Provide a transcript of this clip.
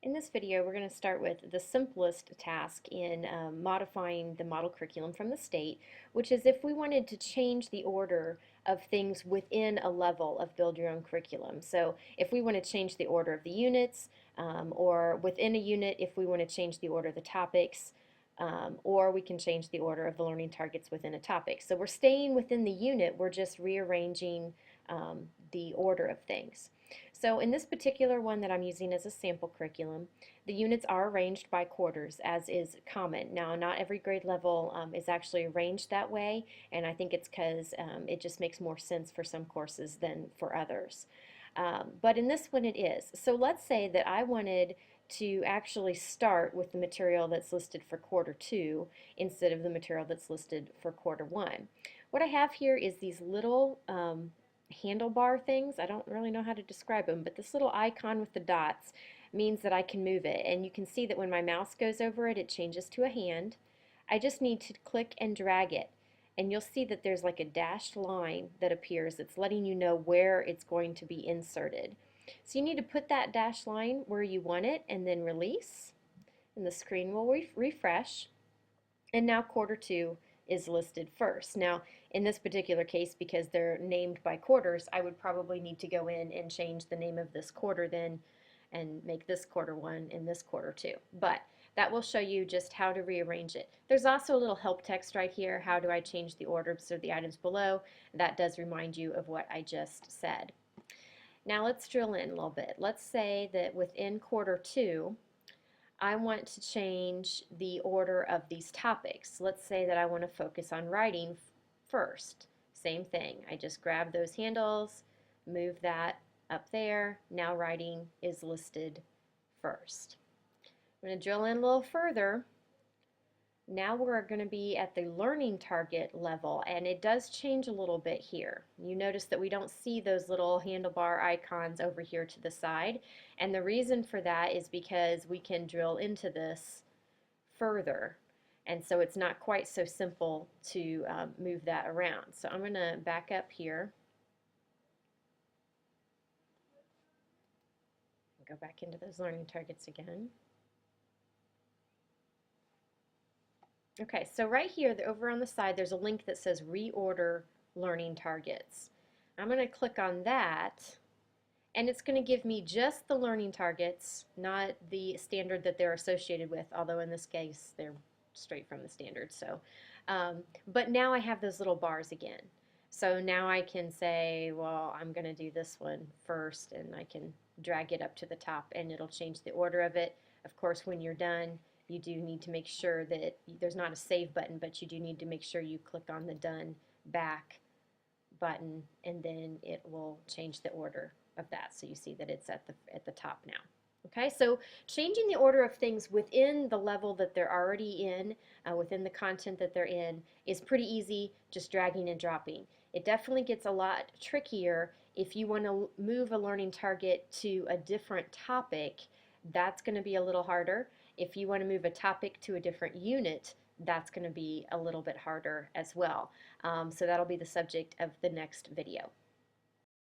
In this video, we're going to start with the simplest task in modifying the model curriculum from the state, which is if we wanted to change the order of things within a level of build your own curriculum. So if we want to change the order of the units, or within a unit if we want to change the order of the topics, or we can change the order of the learning targets within a topic. So we're staying within the unit, we're just rearranging the order of things. So in this particular one that I'm using as a sample curriculum, the units are arranged by quarters, as is common. Now, not every grade level is actually arranged that way, and I think it's because it just makes more sense for some courses than for others. But in this one it is. So let's say that I wanted to actually start with the material that's listed for quarter 2 instead of the material that's listed for quarter 1. What I have here is these little handlebar things. I don't really know how to describe them, but this little icon with the dots means that I can move it. And you can see that when my mouse goes over it, it changes to a hand. I just need to click and drag it. And you'll see that there's like a dashed line that appears that's letting you know where it's going to be inserted. So you need to put that dashed line where you want it and then release. And the screen will refresh. And now quarter 2 is listed first. Now, in this particular case, because they're named by quarters, I would probably need to go in and change the name of this quarter then and make this quarter 1 and this quarter 2. But that will show you just how to rearrange it. There's also a little help text right here. How do I change the orders of the items below? That does remind you of what I just said. Now let's drill in a little bit. Let's say that within quarter 2, I want to change the order of these topics. Let's say that I want to focus on writing first. Same thing. I just grab those handles, move that up there. Now writing is listed first. I'm going to drill in a little further. Now we're going to be at the learning target level, and it does change a little bit here. You notice that we don't see those little handlebar icons over here to the side, and the reason for that is because we can drill into this further, and so it's not quite so simple to move that around. So I'm going to back up here, go back into those learning targets again. Okay, so right here, over on the side, there's a link that says Reorder Learning Targets. I'm going to click on that, and it's going to give me just the learning targets, not the standard that they're associated with, although in this case, they're straight from the standard. So, but now I have those little bars again. So now I can say, well, I'm going to do this one first, and I can drag it up to the top, and it'll change the order of it. Of course, when you're done, you do need to make sure that there's not a save button, but you do need to make sure you click on the done back button, and then it will change the order of that. So you see that it's at the top now. Okay, so changing the order of things within the level that they're already in, within the content that they're in, is pretty easy, just dragging and dropping. It definitely gets a lot trickier if you want to move a learning target to a different topic. That's going to be a little harder. If you want to move a topic to a different unit, that's going to be a little bit harder as well. So that'll be the subject of the next video.